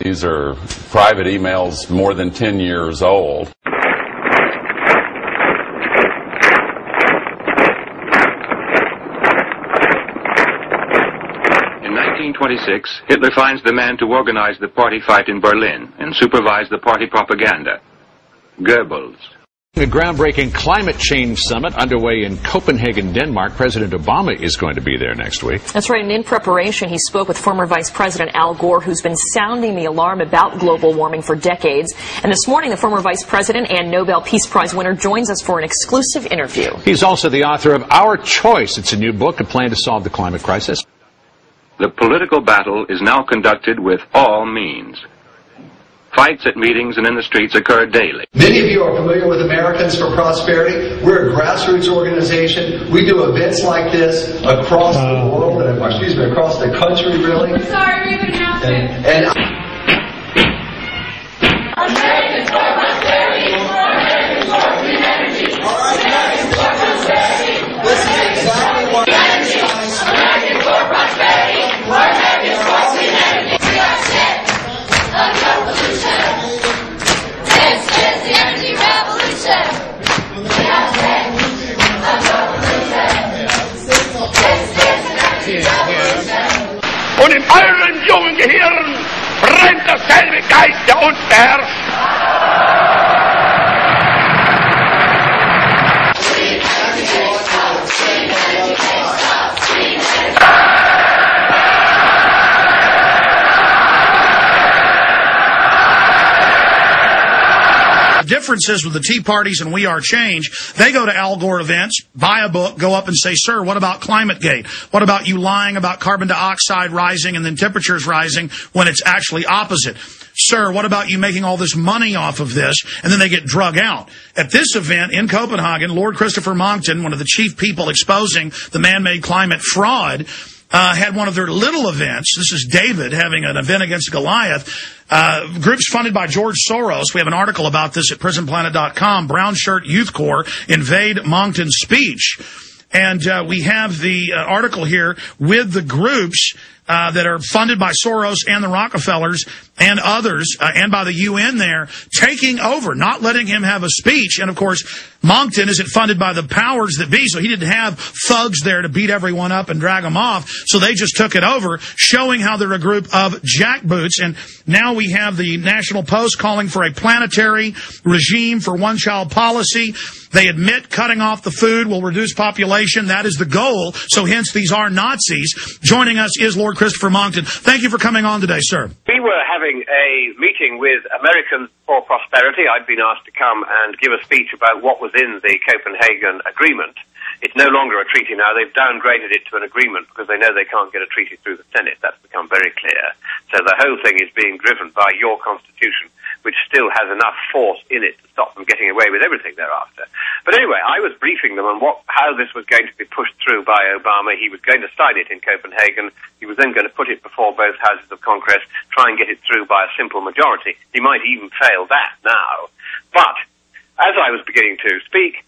These are private emails more than 10 years old. In 1926, Hitler finds the man to organize the party fight in Berlin and supervise the party propaganda. Goebbels. A groundbreaking climate change summit underway in Copenhagen, Denmark. President Obama is going to be there next week. That's right. And in preparation, he spoke with former Vice President Al Gore, who's been sounding the alarm about global warming for decades. And this morning, the former Vice President and Nobel Peace Prize winner joins us for an exclusive interview. He's also the author of Our Choice. It's a new book, a plan to solve the climate crisis. The political battle is now conducted with all means. Fights at meetings and in the streets occur daily. Many of you are familiar with Americans for Prosperity. We're a grassroots organization. We do events like this across the world, across the country, really. Sorry, we didn't have And Americans for Prosperity! Americans for clean energy! Americans for Prosperity! this is exactly what Americans for Prosperity! Americans for clean energy! We are sick of revolution! This is the energy revolution! We are sick of revolution! This is the energy revolution! Und in euren jungen Gehirn brennt derselbe Geist, der uns beherrscht. Differences with the Tea Parties and We Are Change, they go to Al Gore events, buy a book, go up and say, sir, what about ClimateGate? What about you lying about carbon dioxide rising and then temperatures rising when it's actually opposite? Sir, what about you making all this money off of this? And then they get drug out. At this event in Copenhagen, Lord Christopher Monckton, one of the chief people exposing the man-made climate fraud, had one of their little events. This is David having an event against Goliath. Groups funded by George Soros. We have an article about this at prisonplanet.com. Brown Shirt Youth Corps invade Monckton's speech. And we have the article here with the groups that are funded by Soros and the Rockefellers and others, and by the UN there, taking over, not letting him have a speech. And, of course, Monckton isn't funded by the powers that be, so he didn't have thugs there to beat everyone up and drag them off. So they just took it over, showing how they're a group of jackboots. And now we have the National Post calling for a planetary regime for one-child policy. They admit cutting off the food will reduce population. That is the goal. So hence, these are Nazis. Joining us is Lord Christopher Monckton. Thank you for coming on today, sir. We were having a meeting with Americans for Prosperity. I'd been asked to come and give a speech about what was in the Copenhagen Agreement. It's no longer a treaty now. They've downgraded it to an agreement because they know they can't get a treaty through the Senate. That's become very clear. So the whole thing is being driven by your Constitution, which still has enough force in it to stop them getting away with everything thereafter. But anyway, I was briefing them on how this was going to be pushed through by Obama. He was going to sign it in Copenhagen. He was then going to put it before both houses of Congress, try and get it through by a simple majority. He might even fail that now. But as I was beginning to speak,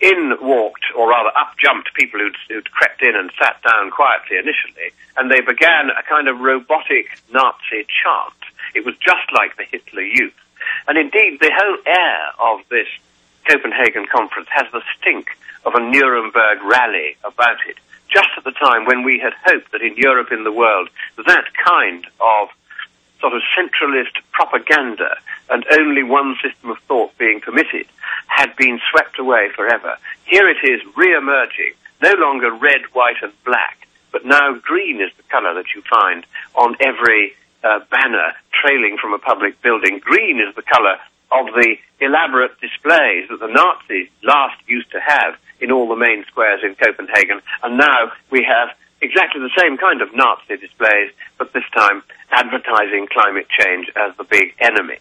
in walked, or rather up jumped people who'd crept in and sat down quietly initially, and they began a kind of robotic Nazi chant. It was just like the Hitler Youth. And indeed, the whole air of this Copenhagen conference has the stink of a Nuremberg rally about it, just at the time when we had hoped that in Europe, in the world, that kind of sort of centralist propaganda and only one system of thought being permitted had been swept away forever. Here it is re-emerging, no longer red, white and black, but now green is the colour that you find on every banner trailing from a public building. Green is the colour of the elaborate displays that the Nazis last used to have in all the main squares in Copenhagen, and now we have exactly the same kind of Nazi displays, but this time advertising climate change as the big enemy.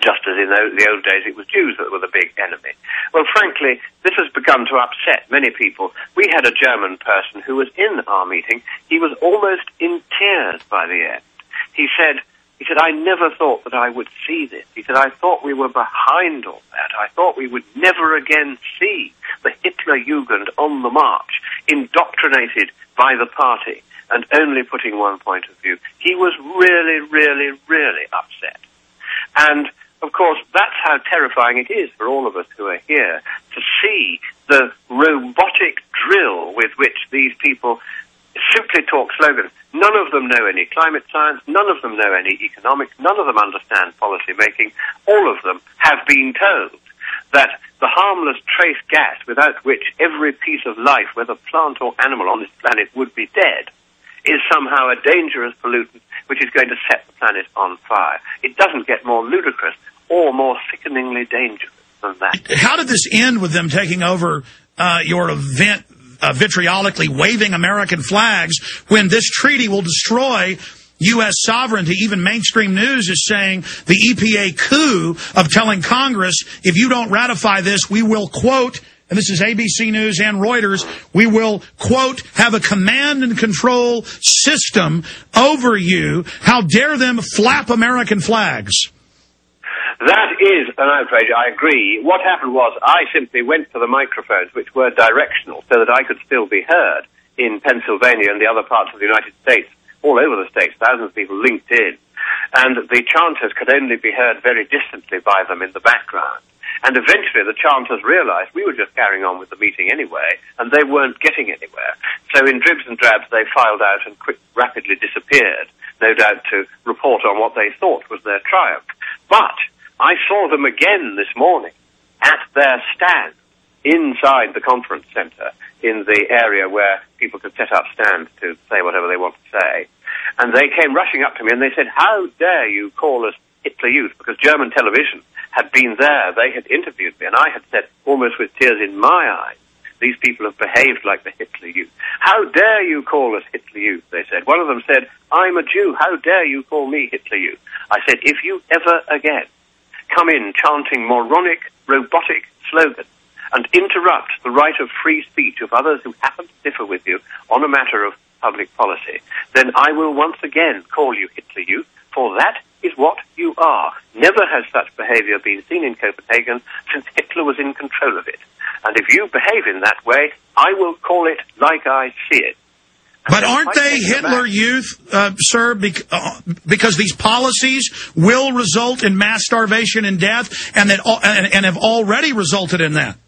Just as in the old days it was Jews that were the big enemy. Well, frankly, this has begun to upset many people. We had a German person who was in our meeting. He was almost in tears by the end. He said, I never thought that I would see this. He said, I thought we were behind all that. I thought we would never again see the Hitler Jugend on the march, indoctrinated by the party. and only putting one point of view. He was really, really, really upset. And, of course, that's how terrifying it is for all of us who are here to see the robotic drill with which these people simply talk slogans. None of them know any climate science, none of them know any economics, none of them understand policy making. All of them have been told that the harmless trace gas without which every piece of life, whether plant or animal on this planet, would be dead, is somehow a dangerous pollutant which is going to set the planet on fire. It doesn't get more ludicrous or more sickeningly dangerous than that. How did this end with them taking over your event, vitriolically waving American flags, when this treaty will destroy U.S. sovereignty? Even mainstream news is saying the EPA coup of telling Congress, if you don't ratify this, we will, quote, and this is ABC News and Reuters, we will, quote, have a command and control system over you. How dare them flap American flags? That is an outrage, I agree. What happened was I simply went to the microphones, which were directional, so that I could still be heard in Pennsylvania and the other parts of the United States, all over the states, thousands of people linked in. And the chanters could only be heard very distantly by them in the background. And eventually the chanters realized we were just carrying on with the meeting anyway, and they weren't getting anywhere. So in dribs and drabs they filed out and rapidly disappeared, no doubt to report on what they thought was their triumph. But I saw them again this morning at their stand inside the conference center in the area where people could set up stands to say whatever they want to say. And they came rushing up to me and they said, how dare you call us Hitler Youth? Because German television had been there. They had interviewed me and I had said, almost with tears in my eyes, these people have behaved like the Hitler Youth. How dare you call us Hitler Youth, they said. One of them said, I'm a Jew. How dare you call me Hitler Youth? I said, if you ever again come in chanting moronic, robotic slogans and interrupt the right of free speech of others who happen to differ with you on a matter of public policy, then I will once again call you Hitler Youth, for that is what you are. Never has such behavior been seen in Copenhagen since Hitler was in control of it. And if you behave in that way, I will call it like I see it. But aren't they Hitler Youth, sir, because these policies will result in mass starvation and death, and have already resulted in that?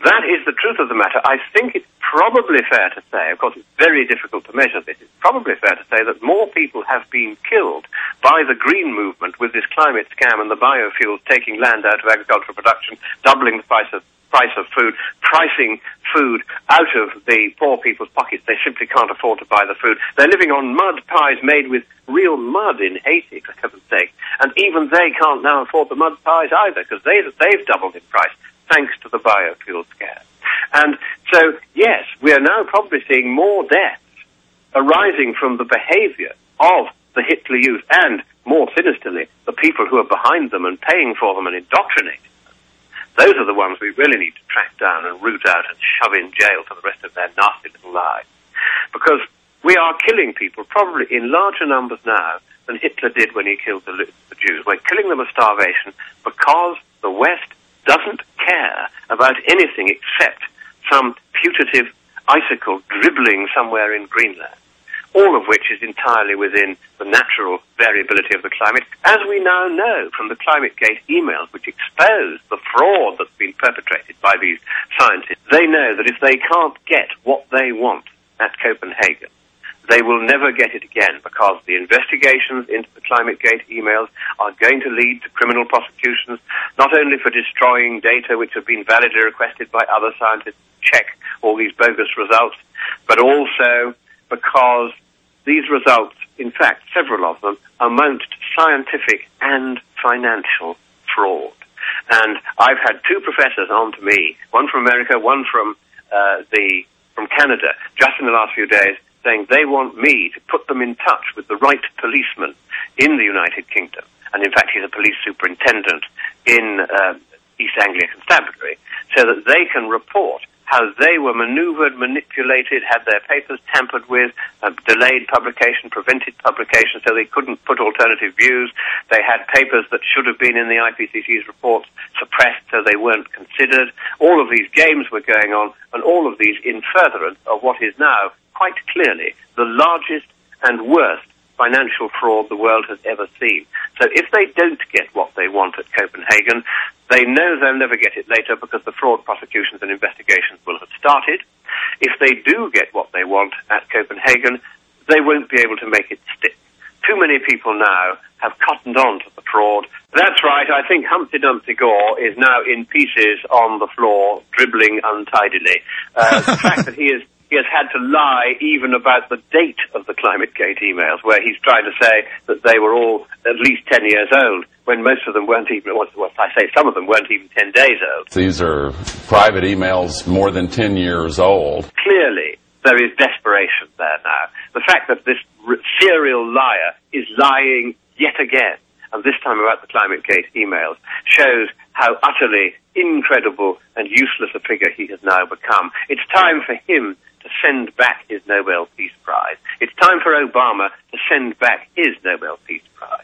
That is the truth of the matter. I think it's probably fair to say, of course it's very difficult to measure this, it's probably fair to say that more people have been killed by the green movement with this climate scam and the biofuels taking land out of agricultural production, doubling the price of food, pricing food out of the poor people's pockets. They simply can't afford to buy the food. They're living on mud pies made with real mud in Haiti, for heaven's sake. And even they can't now afford the mud pies either, because they've doubled in price, thanks to the biofuel scare. And so, yes, we are now probably seeing more deaths arising from the behavior of the Hitler Youth and, more sinisterly, the people who are behind them and paying for them and indoctrinating them. Those are the ones we really need to track down and root out and shove in jail for the rest of their nasty little lives. Because we are killing people probably in larger numbers now than Hitler did when he killed the Jews. We're killing them of starvation because the West doesn't care about anything except some putative icicle dribbling somewhere in Greenland, all of which is entirely within the natural variability of the climate, as we now know from the ClimateGate emails, which expose the fraud that's been perpetrated by these scientists. They know that if they can't get what they want at Copenhagen, they will never get it again, because the investigations into the ClimateGate emails are going to lead to criminal prosecutions, not only for destroying data which have been validly requested by other scientists to check all these bogus results, but also because these results, in fact, several of them, amount to scientific and financial fraud. And I've had two professors on to me, one from America, one from Canada, just in the last few days, saying they want me to put them in touch with the right policeman in the United Kingdom. And in fact, he's a police superintendent in East Anglia Constabulary, so that they can report how they were maneuvered, manipulated, had their papers tampered with, delayed publication, prevented publication so they couldn't put alternative views. They had papers that should have been in the IPCC's reports suppressed so they weren't considered. All of these games were going on, and all of these in furtherance of what is now quite clearly the largest and worst financial fraud the world has ever seen. So if they don't get what they want at Copenhagen, they know they'll never get it later because the fraud prosecutions and investigations will have started. If they do get what they want at Copenhagen, they won't be able to make it stick. Too many people now have cottoned on to the fraud. That's right, I think Humpty Dumpty Gore is now in pieces on the floor, dribbling untidily. The fact that he has had to lie even about the date of the ClimateGate emails, where he's trying to say that they were all at least 10 years old, when most of them weren't even, some of them weren't even 10 days old. These are private emails more than 10 years old. Clearly, there is desperation there now. The fact that this serial liar is lying yet again, and this time about the ClimateGate emails, shows how utterly incredible and useless a figure he has now become. It's time for him to send back his Nobel Peace Prize. It's time for Obama to send back his Nobel Peace Prize.